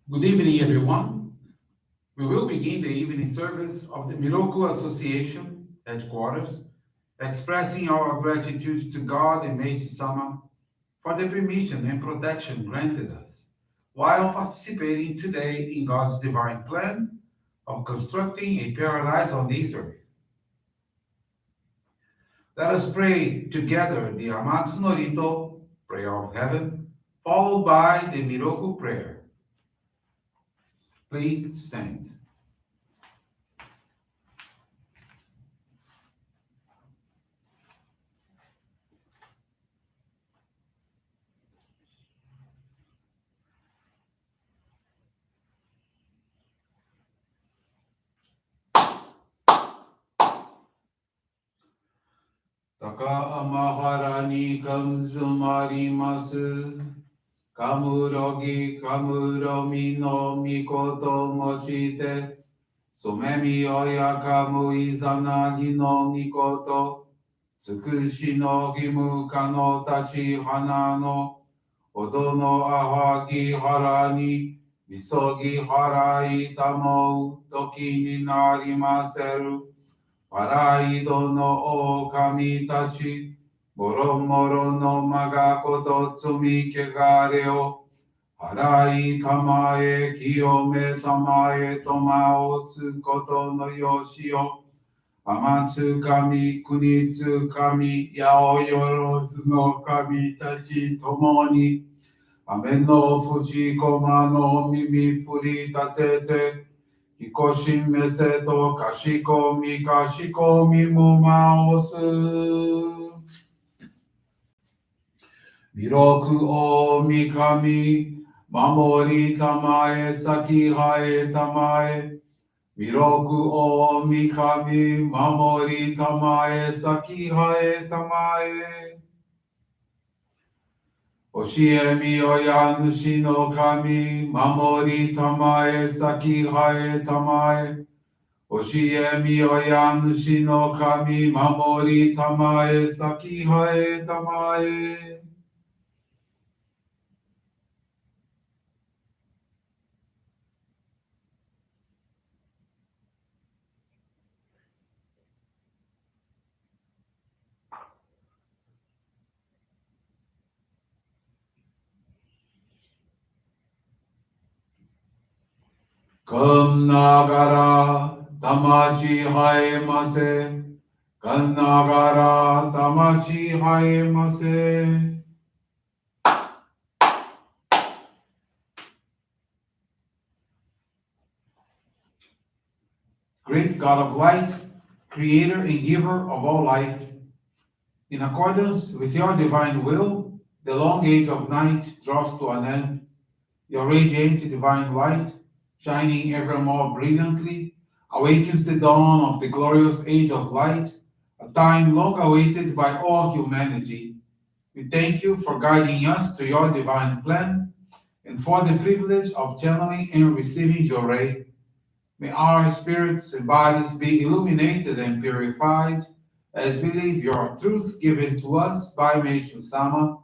Good evening, everyone. We will begin the evening service of the Miroku Association headquarters, expressing our gratitude to God and Meishu-sama for the permission and protection granted us while participating today in God's divine plan of constructing a paradise on this earth. Let us pray together the Amatsu-Norito, Prayer of Heaven, followed by the Miroku Prayer. Please stand. Taka amahara ni kamsumarimasu. Kamurogi kamuromi no mikoto mochite. Sumemi oya kamu izanagi no mikoto. Tsukushi no gimuka no tachi hana no. Odo no ahagi harani. Misogi harai tamou toki ni narimaseru. Paraido no o kami tachi, moro moro no magakoto tsumi kegare o, harai tamae kiyome tamae tomao tsukoto no yoshi o, amatsu kami kunitsu kami yao yorozu no kami tachi tomoni, ame no fuji koma no mimi furi tatete, Hikoshin meseto kashikomi mumaosu. Miroku o mikami, mamori tamae saki hae tamae. Miroku o mikami, mamori tamae saki hae tamae. Oshie mi oya nushi no kami, mamori tamae saki hae tamae. Oshie mi oya nushi no kami, mamori tamae saki hae tamae. Kum nagara tamachi hae mase. Kum nagara tamachi hae mase. Great God of light, creator and giver of all life, in accordance with your divine will, the long age of night draws to an end. Your radiant divine light, shining ever more brilliantly, awakens the dawn of the glorious age of light, a time long awaited by all humanity. We thank you for guiding us to your divine plan and for the privilege of channeling and receiving Johrei. May our spirits and bodies be illuminated and purified as we live your truth given to us by Meishu-sama.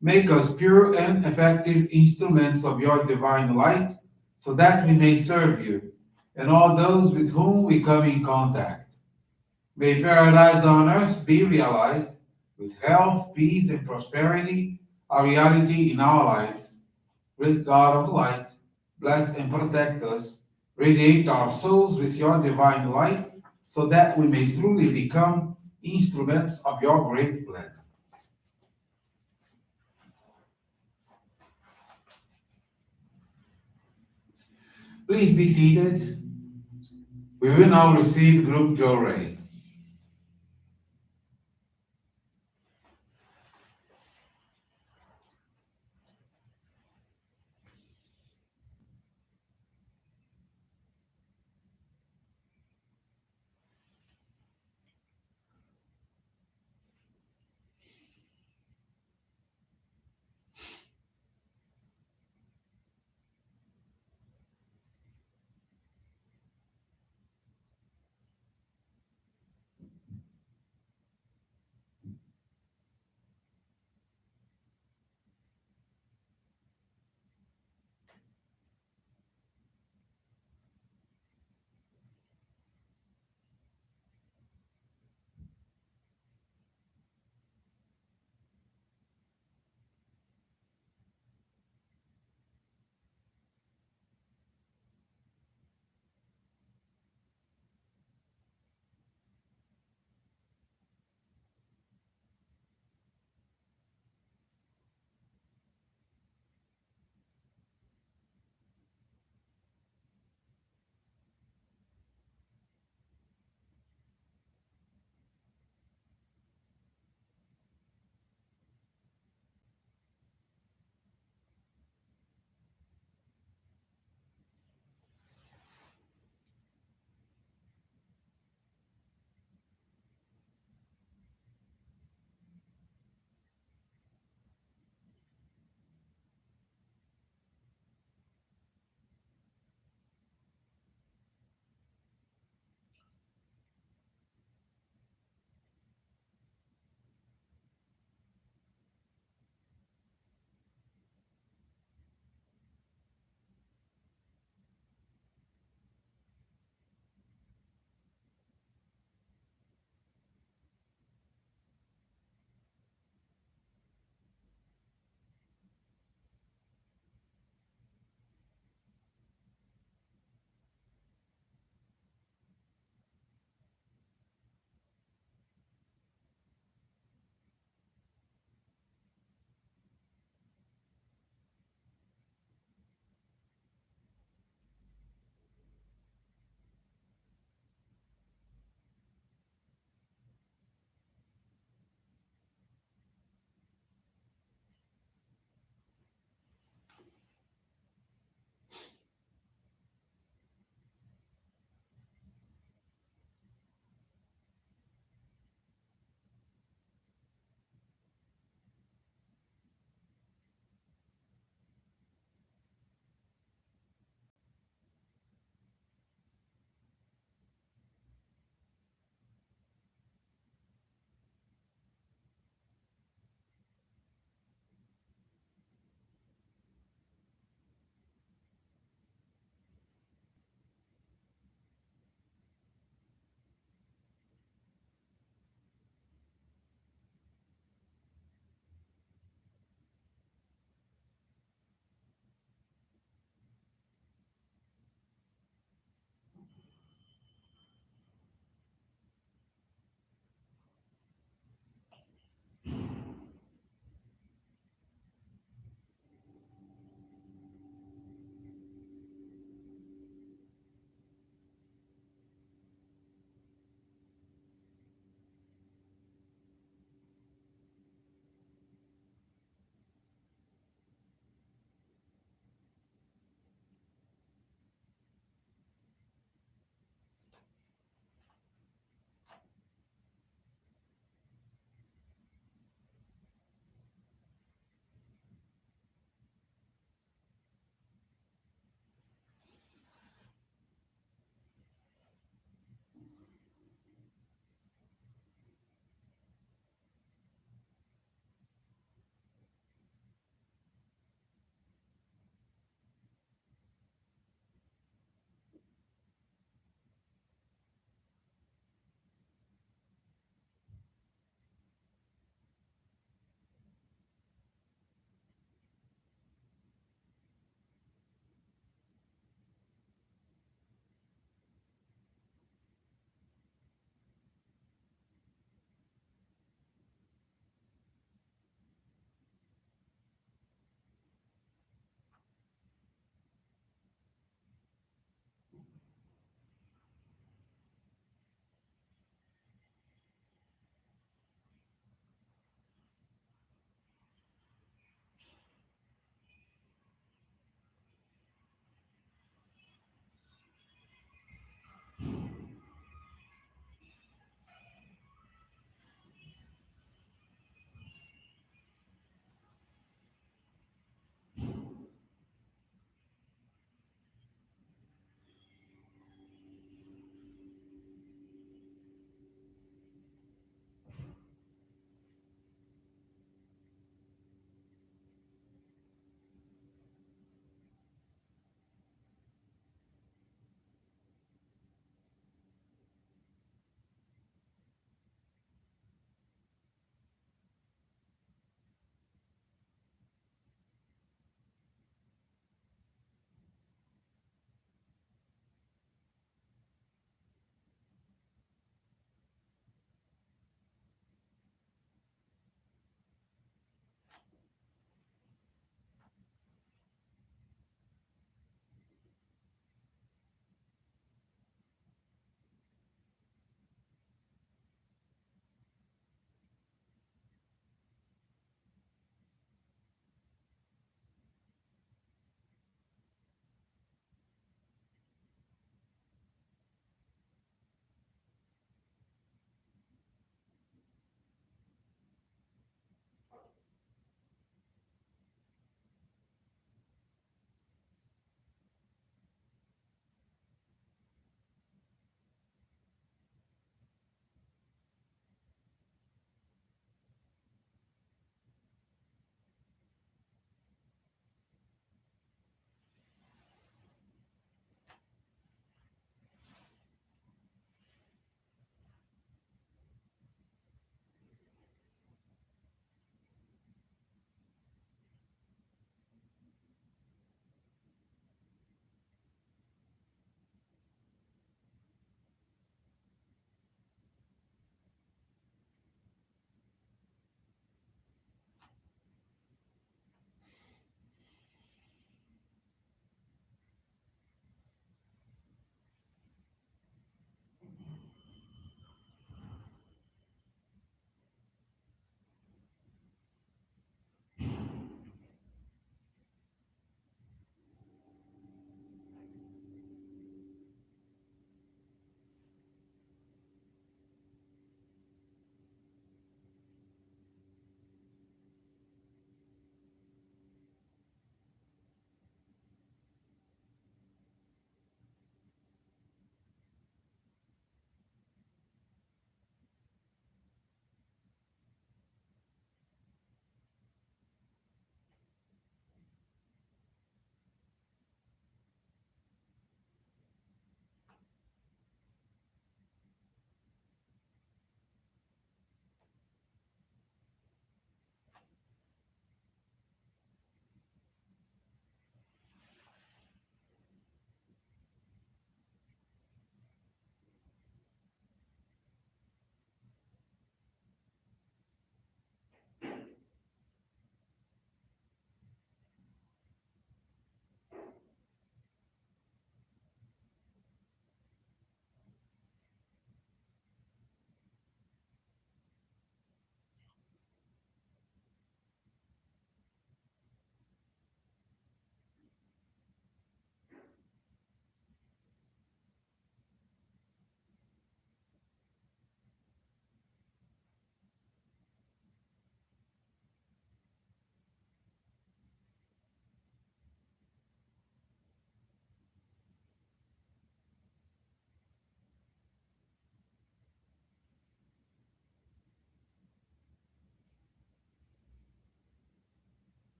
Make us pure and effective instruments of your divine light, so that we may serve you and all those with whom we come in contact. May paradise on earth be realized, with health, peace, and prosperity, a reality in our lives. Great God of light, bless and protect us. Radiate our souls with your divine light, so that we may truly become instruments of your great plan. Please be seated. We will now receive group Johrei.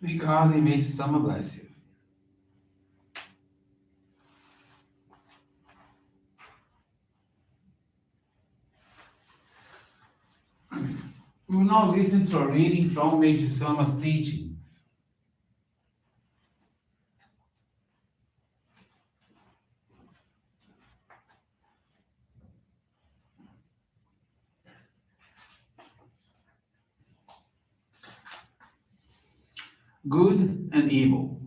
May God and Meishu-sama bless you. We will now listen to a reading from Meishu-sama's teachings. Good and evil.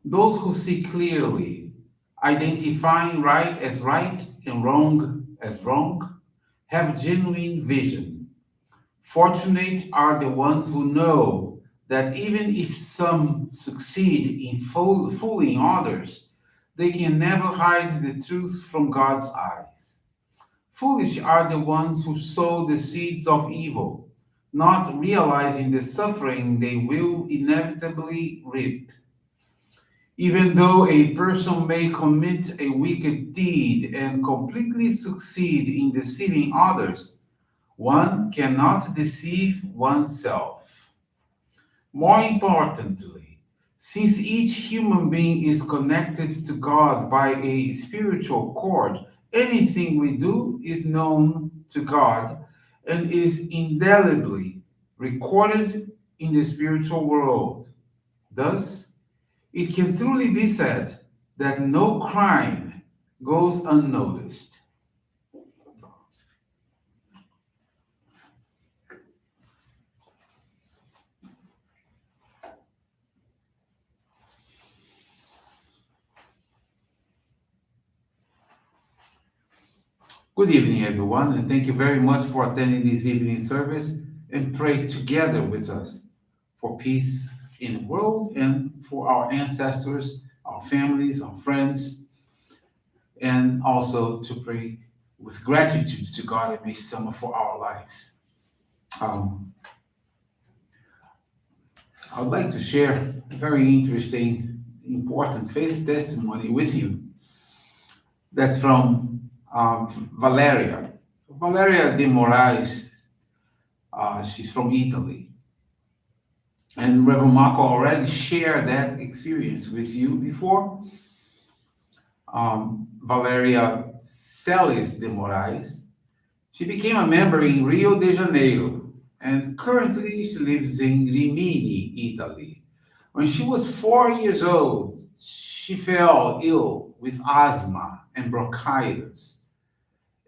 Those who see clearly, identifying right and wrong as wrong, have genuine vision. Fortunate are the ones who know that even if some succeed in fooling others, they can never hide the truth from God's eyes. Foolish are the ones who sow the seeds of evil, not realizing the suffering they will inevitably reap. Even though a person may commit a wicked deed and completely succeed in deceiving others, one cannot deceive oneself. More importantly, since each human being is connected to God by a spiritual cord, anything we do is known to God and is indelibly recorded in the spiritual world. Thus, it can truly be said that no crime goes unnoticed. Good evening, everyone, and thank you very much for attending this evening service and pray together with us for peace in the world and for our ancestors, our families, our friends, and also to pray with gratitude to God and Meishu-sama for our lives. Um, I would like to share a very interesting, important faith testimony with you. That's from Valeria. Valeria de Moraes, she's from Italy. And Reverend Marco already shared that experience with you before. Valeria Celis de Moraes, she became a member in Rio de Janeiro, and currently she lives in Rimini, Italy. When she was 4 years old, she fell ill with asthma and bronchitis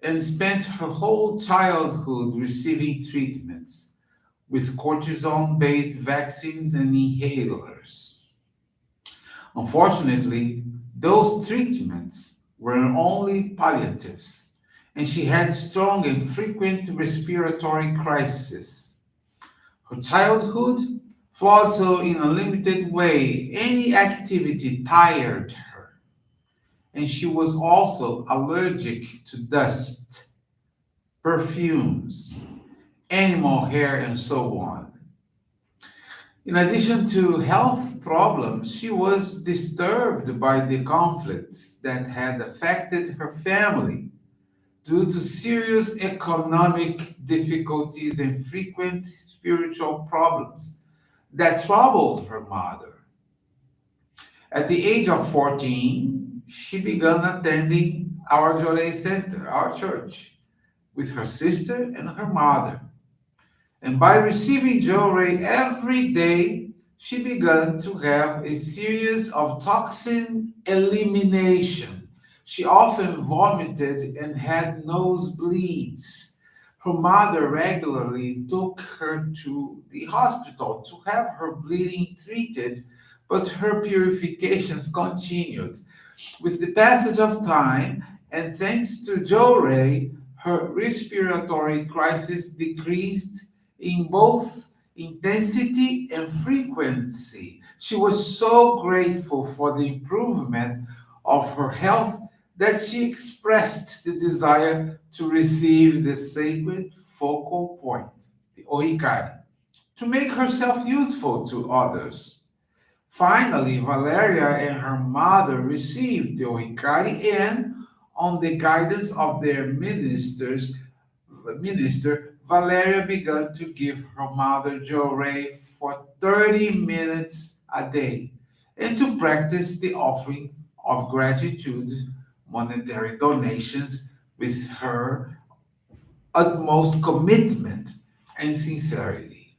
and spent her whole childhood receiving treatments with cortisone-based vaccines and inhalers. Unfortunately, those treatments were only palliatives, and she had strong and frequent respiratory crises. Her childhood flowed so in a limited way, any activity tired her, and she was also allergic to dust, perfumes, animal hair, and so on. In addition to health problems, she was disturbed by the conflicts that had affected her family due to serious economic difficulties and frequent spiritual problems that troubled her mother. At the age of 14, she began attending our Johrei Center, our church, with her sister and her mother. And by receiving Johrei every day, she began to have a series of toxin elimination. She often vomited and had nosebleeds. Her mother regularly took her to the hospital to have her bleeding treated, but her purifications continued. With the passage of time, and thanks to Johrei, her respiratory crisis decreased in both intensity and frequency. She was so grateful for the improvement of her health that she expressed the desire to receive the sacred focal point, the oikari, to make herself useful to others. Finally, Valeria and her mother received the oikari, and on the guidance of their minister, Valeria began to give her mother Johrei for 30 minutes a day and to practice the offering of gratitude, monetary donations with her utmost commitment and sincerity.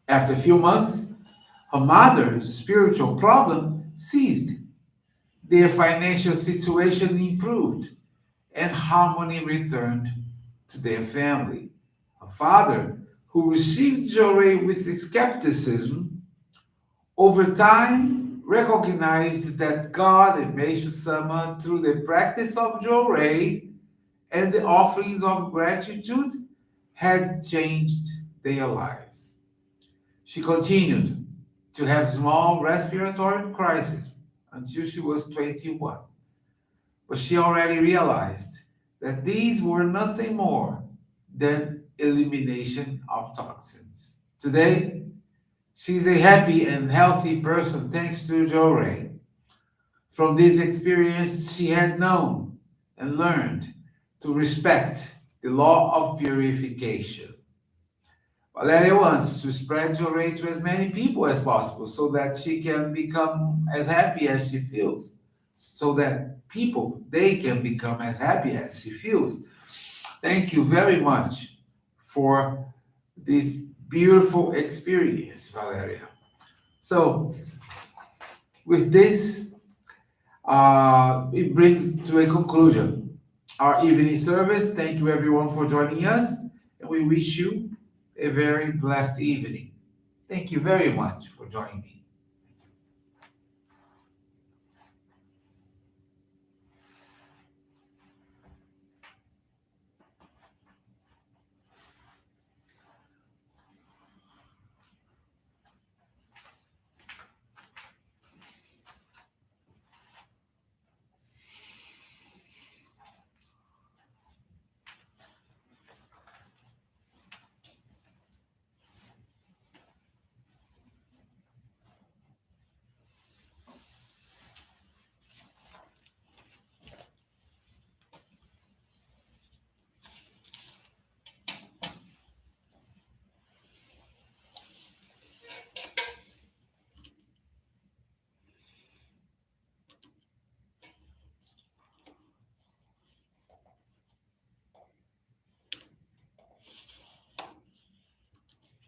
After a few months, her mother's spiritual problem ceased. Their financial situation improved and harmony returned to their family. Her father, who received Johrei with skepticism, over time recognized that God and Meishu-sama, through the practice of Johrei and the offerings of gratitude, had changed their lives. She continued to have small respiratory crises until she was 21, but she already realized that these were nothing more than elimination of toxins. Today, she's a happy and healthy person thanks to Johrei. From this experience, she had known and learned to respect the law of purification. Valeria wants to spread Johrei to as many people as possible so that she can become as happy as she feels. So that people, they can become as happy as she feels. Thank you very much for this beautiful experience, Valeria. So, with this, it brings to a conclusion our evening service. Thank you, everyone, for joining us, and we wish you a very blessed evening. Thank you very much for joining me.